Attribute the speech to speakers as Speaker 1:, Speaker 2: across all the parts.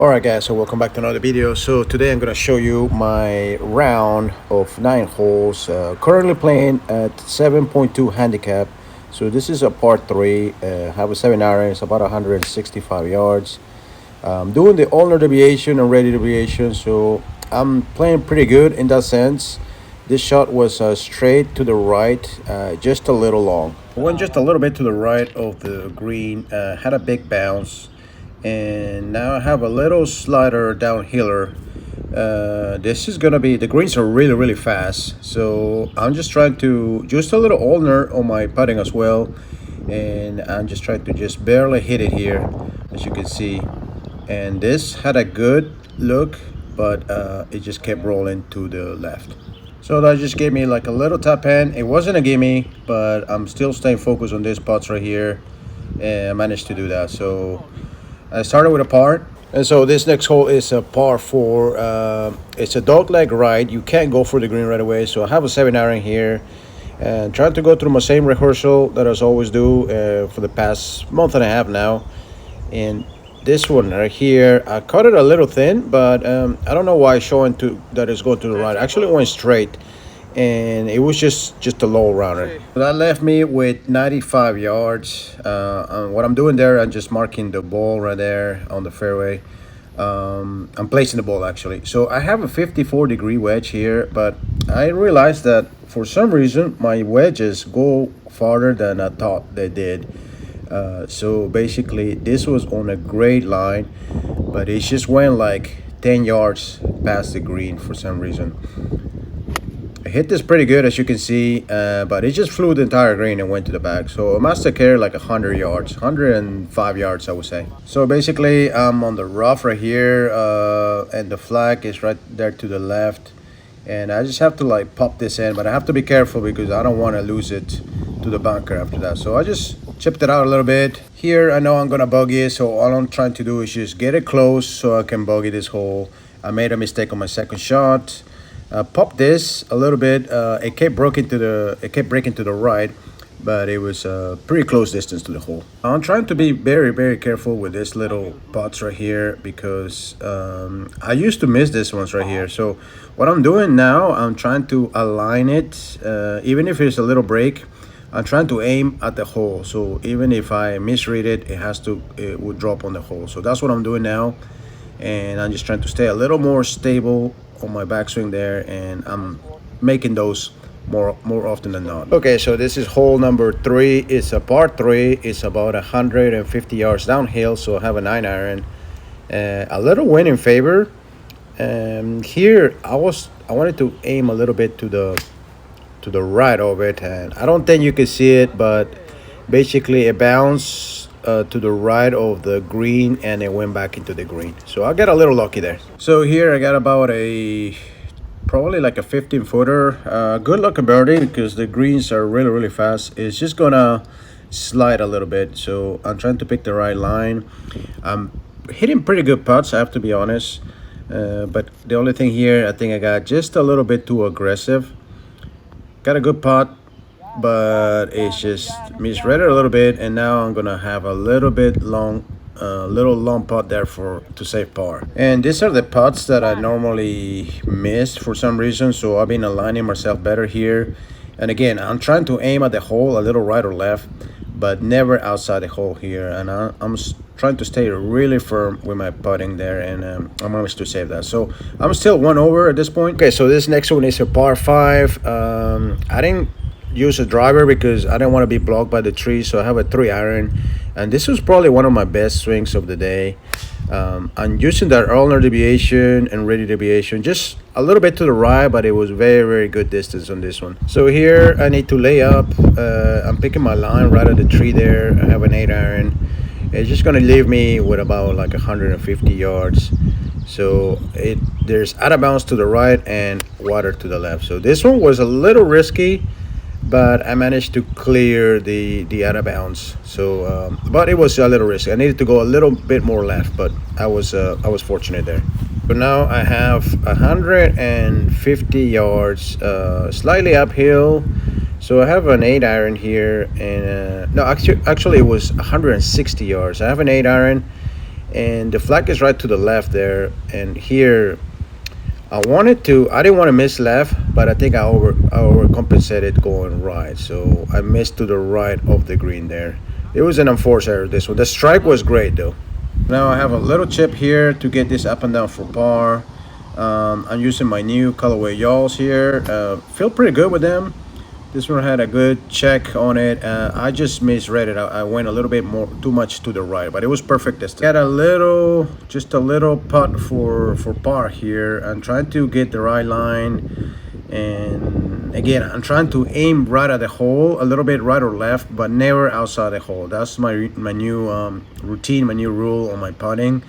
Speaker 1: Alright guys, so welcome back to another video. So today I'm going to show you my round of 9 holes, currently playing at 7.2 handicap. So this is a par 3, have a 7 iron, it's about 165 yards. Doing the ulnar deviation and ready deviation, so I'm playing pretty good in that sense. This shot was straight to the right, just a little long. Went just a little bit to the right of the green, had a big bounce. And now I have a little slider downhiller. This is gonna be, the greens are really fast, so I'm just trying to just a little ulnar on my putting as well, and I'm just trying to just barely hit it here, as you can see. And this had a good look, but it just kept rolling to the left. So that just gave me like a little tap in. It wasn't a gimme, but I'm still staying focused on these putts right here, and I managed to do that. So I started with a par, and so this next hole is a par 4. It's a dog leg right. You can't go for the green right away, so I have a 7 iron here and trying to go through my same rehearsal that I always do for the past month and a half now. And this one right here, I cut it a little thin, but I don't know why it's showing that it's going to the right. Actually it went straight, and it was just a low rounder. That left me with 95 yards. What I'm doing there, I'm just marking the ball right there on the fairway. I'm placing the ball actually. So I have a 54-degree wedge here, but I realized that for some reason my wedges go farther than I thought they did. So basically this was on a great line, but it just went like 10 yards past the green for some reason. I hit this pretty good, as you can see, but it just flew the entire green and went to the back. So I must have carried like 100 yards, 105 yards, I would say. So basically, I'm on the rough right here, and the flag is right there to the left. And I just have to like pop this in, but I have to be careful because I don't want to lose it to the bunker after that. So I just chipped it out a little bit. Here, I know I'm gonna bogey it, so all I'm trying to do is just get it close so I can bogey this hole. I made a mistake on my second shot. Popped this a little bit. It kept breaking to the right, but it was a pretty close distance to the hole. I'm trying to be very careful with this little putts right here because I used to miss this ones right here. So what I'm doing now, I'm trying to align it, even if it's a little break. I'm trying to aim at the hole, so even if I misread it, it would drop on the hole. So that's what I'm doing now, and I'm just trying to stay a little more stable on my backswing there, and I'm making those more often than not. Okay, so this is hole number 3. It's a par 3. It's about 150 yards downhill, so I have a 9 iron. A little wind in favor. Here I wanted to aim a little bit to the right of it, and I don't think you can see it, but basically it bounced to the right of the green and it went back into the green. So I got a little lucky there. So here I got about probably like a 15-footer. Good luck birdie because the greens are really fast. It's just gonna slide a little bit, so I'm trying to pick the right line. I'm hitting pretty good putts, I have to be honest, but the only thing here, I think I got just a little bit too aggressive. Got a good putt, but it's just misread it a little bit, and now I'm gonna have a little bit long putt there to save par. And these are the putts that I normally miss for some reason, so I've been aligning myself better here. And again, I'm trying to aim at the hole a little right or left, but never outside the hole here. And I'm trying to stay really firm with my putting there, and I managed to save that. So I'm still 1 over at this point. Okay, so this next one is a par 5. I didn't use a driver because I didn't want to be blocked by the tree, so I have a 3 iron, and this was probably one of my best swings of the day. I'm using that ulnar deviation and ready deviation just a little bit to the right, but it was very good distance on this one. So here I need to lay up. I'm picking my line right at the tree there. I have an 8 iron. It's just gonna leave me with about like 150 yards. So there's out of bounds to the right and water to the left. So this one was a little risky, but I managed to clear the out of bounds. So but it was a little risky. I needed to go a little bit more left, but I was fortunate there. So now I have 150 yards, slightly uphill. So I have an 8 iron here, and no, actually it was 160 yards. I have an 8 iron, and the flag is right to the left there. And here I didn't want to miss left, but I think I overcompensated going right. So I missed to the right of the green there. It was an unforced error, this one. The strike was great though. Now I have a little chip here to get this up and down for par. I'm using my new colorway yaws here. Feel pretty good with them. This one had a good check on it. I just misread it. I went a little bit too much to the right, but it was perfect this time. Got just a little putt for par here. I'm trying to get the right line, and again, I'm trying to aim right at the hole, a little bit right or left, but never outside the hole. That's my new routine, my new rule on my putting.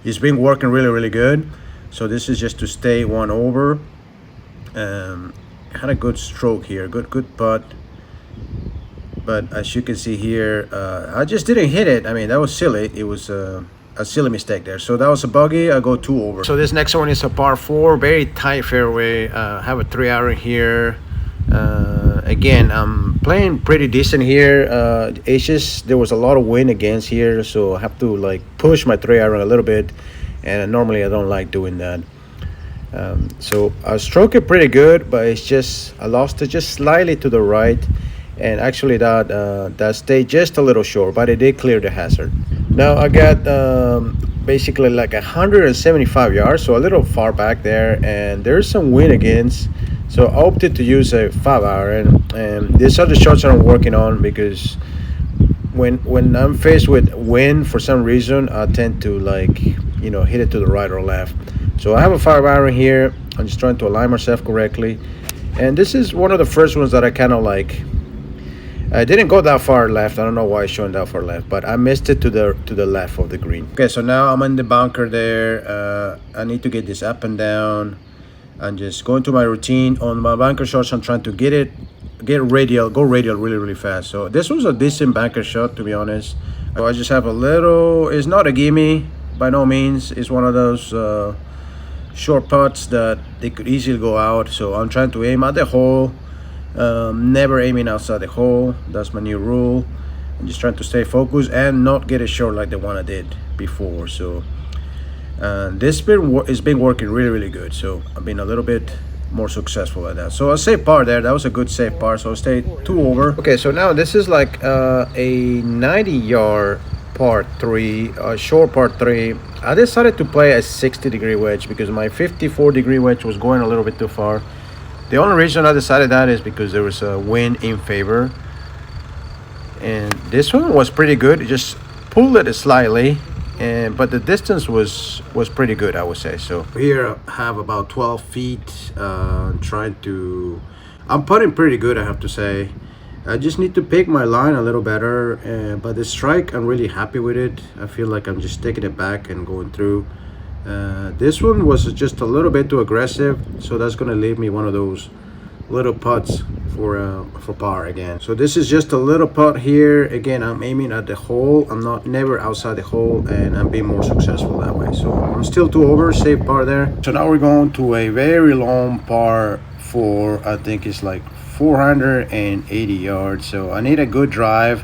Speaker 1: It's been working really good. So this is just to stay one over. Had a good stroke here, good putt, but as you can see here, I just didn't hit it. I mean, that was silly. It was a silly mistake there. So that was a bogey. I go 2 over. So this next one is a par 4, very tight fairway. Have a 3-iron here. Again, I'm playing pretty decent here. It's just there was a lot of wind against here, so I have to like push my 3-iron a little bit, and normally I don't like doing that. So I stroke it pretty good, but it's just I lost it just slightly to the right, and actually that stayed just a little short, but it did clear the hazard. Now I got basically like 175 yards, so a little far back there, and there's some wind against, so I opted to use a 5-iron, and these are the shots that I'm working on, because when I'm faced with wind, for some reason I tend to hit it to the right or left. So I have a 5-iron here. I'm just trying to align myself correctly, and this is one of the first ones that I kind of like. I didn't go that far left. I don't know why it's showing that far left, but I missed it to the left of the green. Okay, so now I'm in the bunker there. I need to get this up and down. I'm just going to my routine on my bunker shots. I'm trying to go radial really fast. So this was a decent bunker shot, to be honest. So I just have a little. It's not a gimme by no means. It's one of those short putts that they could easily go out. So I'm trying to aim at the hole, never aiming outside the hole. That's my new rule. I'm just trying to stay focused and not get it short like the one I did before. So this has been working really good. So I've been a little bit more successful at that. So a safe par there. That was a good safe par. So I stayed 2 over. Okay, so now this is like a 90-yard par 3, short par 3. I decided to play a 60-degree wedge because my 54-degree wedge was going a little bit too far. The only reason I decided that is because there was a wind in favor, and this one was pretty good. It just pulled it slightly, but the distance was pretty good, I would say. So here I have about 12 feet. I'm putting pretty good, I have to say. I just need to pick my line a little better, but the strike, I'm really happy with it. I feel like I'm just taking it back and going through. This one was just a little bit too aggressive, so that's gonna leave me one of those little putts for par again. So this is just a little putt here. Again, I'm aiming at the hole. I'm never outside the hole, and I'm being more successful that way. So I'm still 2 over, safe par there. So now we're going to a very long par 4. I think it's like 480 yards. So I need a good drive,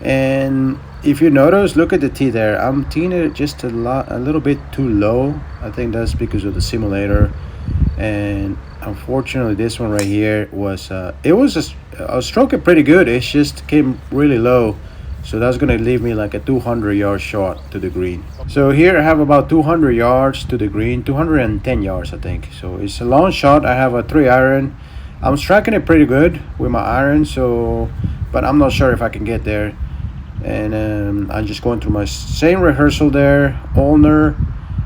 Speaker 1: and if you notice, look at the tee there. I'm teeing it just a little bit too low. I think that's because of the simulator, and unfortunately this one right here was I was stroking pretty good. It just came really low, so that's gonna leave me like a 200-yard shot to the green. So here I have about 200 yards to the green, 210 yards I think. So it's a long shot. I have a 3-iron. I'm striking it pretty good with my iron, but I'm not sure if I can get there. And I'm just going through my same rehearsal there, ulnar,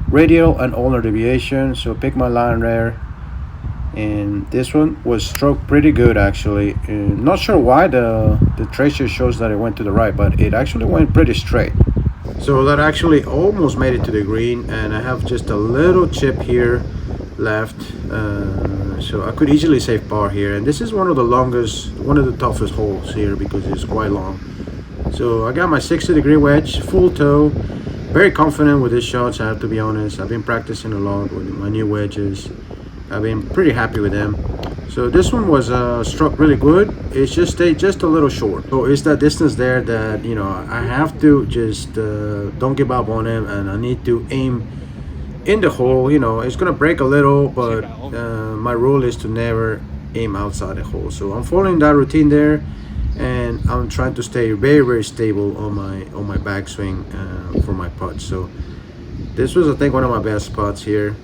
Speaker 1: radial, and ulnar deviation. So pick my line there, and this one was stroked pretty good actually. Not sure why the tracer shows that it went to the right, but it actually went pretty straight. So that actually almost made it to the green, and I have just a little chip here left, so I could easily save par here. And this is one of the toughest holes here because it's quite long. So I got my 60-degree wedge, full toe. Very confident with these shots, I have to be honest. I've been practicing a lot with my new wedges, I've been pretty happy with them. So this one was struck really good. It's just stayed just a little short. So it's that distance there that, you know, I have to just don't give up on him, and I need to aim in the hole. You know, it's gonna break a little, but my rule is to never aim outside the hole. So I'm following that routine there, and I'm trying to stay very stable on my backswing for my putt. So this was, I think, one of my best putts here.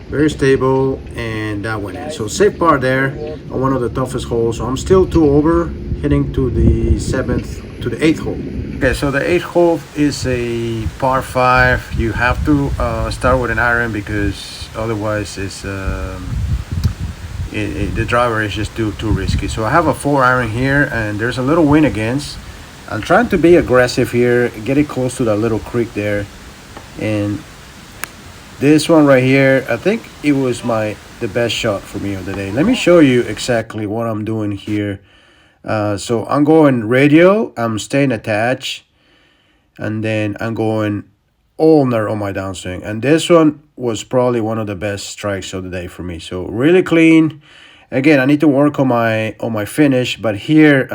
Speaker 1: Very stable, and that went in. So safe par there on one of the toughest holes. So I'm still 2 over, heading to the 8th hole. Okay, so the 8th hole is a par 5. You have to start with an iron, because otherwise it's the driver is just too risky. So I have a 4 iron here, and there's a little wind against. I'm trying to be aggressive here, get it close to that little creek there, and this one right here, I think it was the best shot for me of the day. Let me show you exactly what I'm doing here. So I'm going radial, I'm staying attached, and then I'm going ulnar on my downswing. And this one was probably one of the best strikes of the day for me. So really clean. Again, I need to work on my finish, but here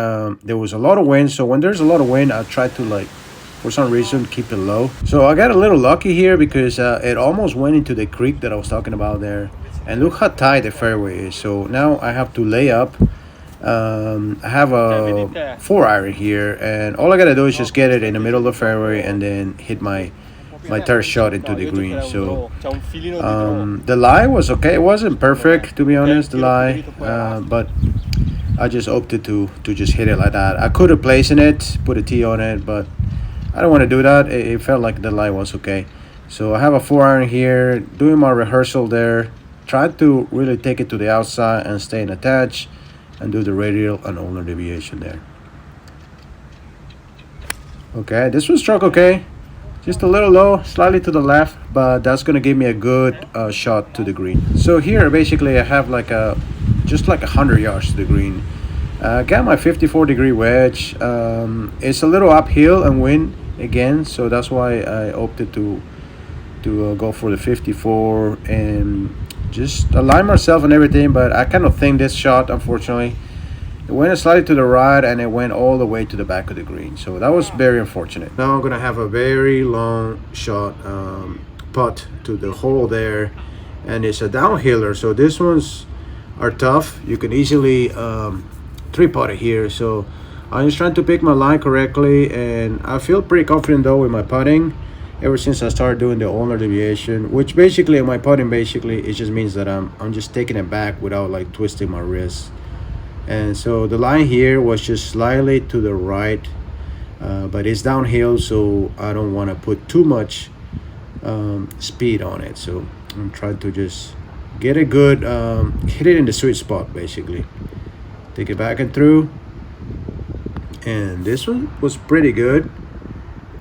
Speaker 1: there was a lot of wind. So when there's a lot of wind, I try to, like, for some reason, keep it low. So I got a little lucky here, because it almost went into the creek that I was talking about there. And look how tight the fairway is. So now I have to lay up. I have a 4 iron here, and all I gotta do is just get it in the middle of the fairway and then hit my third shot into the green. So the lie was okay. It wasn't perfect, to be honest, the lie, but I just opted to just hit it like that. I could have placed it, put a tee on it, but I don't want to do that. It felt like the lie was okay. So I have a 4 iron here, doing my rehearsal there. Tried to really take it to the outside and stay attached, and do the radial and ulnar deviation there. Okay, this one struck okay. Just a little low, slightly to the left, but that's going to give me a good shot to the green. So here, basically, I have just like 100 yards to the green. Got my 54-degree wedge. It's a little uphill and wind again, so that's why I opted to go for the 54 and just align myself and everything. But I kind of think this shot, unfortunately, it went slightly to the right, and it went all the way to the back of the green. So that was very unfortunate. Now I'm gonna have a very long shot putt to the hole there, and it's a downhiller. So these ones are tough. You can easily 3-putt it here. So I'm just trying to pick my line correctly, and I feel pretty confident though with my putting ever since I started doing the ulnar deviation, which basically my putting it just means that I'm just taking it back without like twisting my wrist. And so the line here was just slightly to the right, but it's downhill, so I don't want to put too much speed on it. So I'm trying to just get a good hit it in the sweet spot, basically. Take it back and through, and this one was pretty good.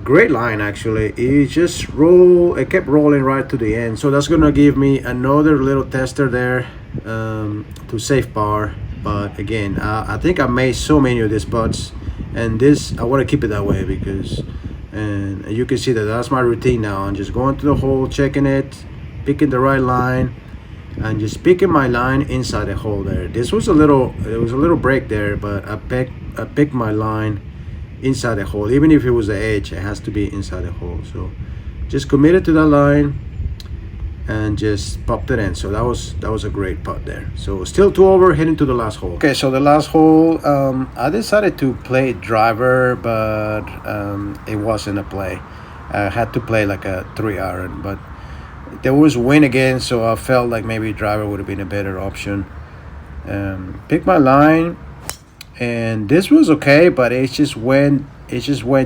Speaker 1: Great line, actually. It kept rolling right to the end. So that's gonna give me another little tester there to save par. But again, I think I made so many of these putts, and this I want to keep it that way, because and you can see that that's my routine now. I'm just going to the hole, checking it, picking the right line, and just picking my line inside the hole there. There was a little break there, but I picked my line inside the hole. Even if it was the edge, it has to be inside the hole. So just committed to that line and just popped it in. So that was a great putt there. So still 2 over, heading to the last hole. Okay, so the last hole, I decided to play driver, but it wasn't a play. I had to play like a 3 iron, but there was wind again, so I felt like maybe driver would have been a better option. Picked my line, and this was okay, but it just went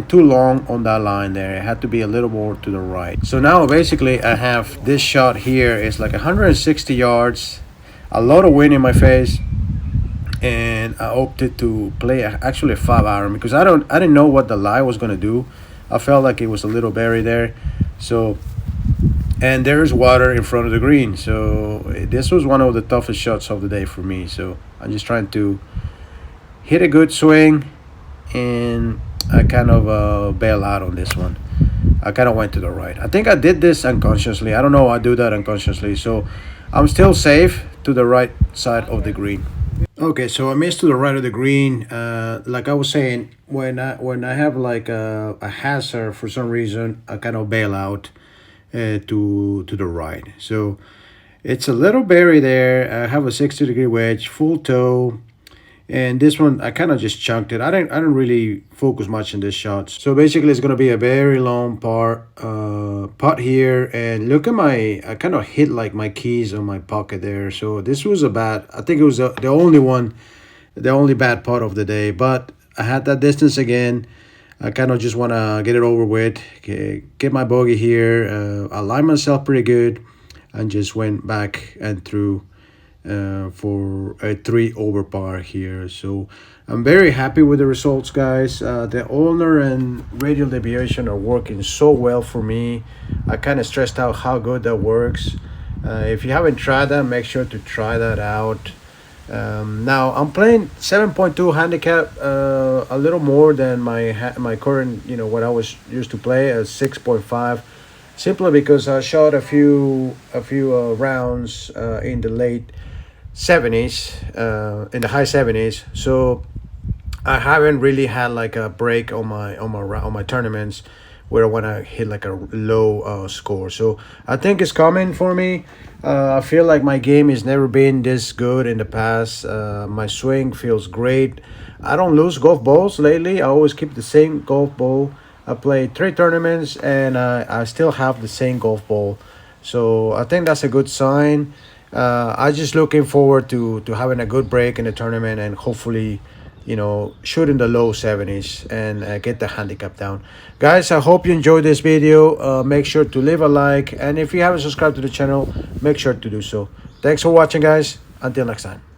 Speaker 1: too long on that line there. It had to be a little more to the right. So now basically I have this shot here. It's like 160 yards, a lot of wind in my face, and I opted to play actually a 5 iron, because I didn't know what the lie was gonna do. I felt like it was a little buried there. So, and there's water in front of the green. So this was one of the toughest shots of the day for me. So I'm just trying to hit a good swing, and I kind of bail out on this one. I kind of went to the right. I think I did this unconsciously. I don't know. I do that unconsciously. So I'm still safe to the right side of the green. Okay, so I missed to the right of the green. Like I was saying, when I have like a hazard for some reason, I kind of bail out to the right. So it's a little berry there. I have a 60-degree wedge, full toe. And this one, I kind of just chunked it. I didn't really focus much in this shot. So basically, it's gonna be a very long putt here. And look at I kind of hit like my keys on my pocket there. So this was a bad. I think it was the only one, the only bad putt of the day. But I had that distance again. I kind of just want to get it over with, get my bogey here. I lined myself pretty good, and just went back and through for a 3 over par here. So I'm very happy with the results, guys. The ulnar and radial deviation are working so well for me. I kind of stressed out how good that works. If you haven't tried that, make sure to try that out. Now I'm playing 7.2 handicap, a little more than my current, what I was used to play at 6.5, simply because I shot a few rounds in the late 70s, in the high 70s. So I haven't really had like a break on my tournaments where I want to hit like a low score. So I think it's coming for me. I feel like my game has never been this good in the past. My swing feels great. I don't lose golf balls lately. I always keep the same golf ball. I played 3 tournaments and I still have the same golf ball. So I think that's a good sign. I'm just looking forward to having a good break in the tournament and hopefully, shoot in the low 70s and get the handicap down. Guys, I hope you enjoyed this video. Make sure to leave a like, and if you haven't subscribed to the channel, make sure to do so. Thanks for watching, guys. Until next time.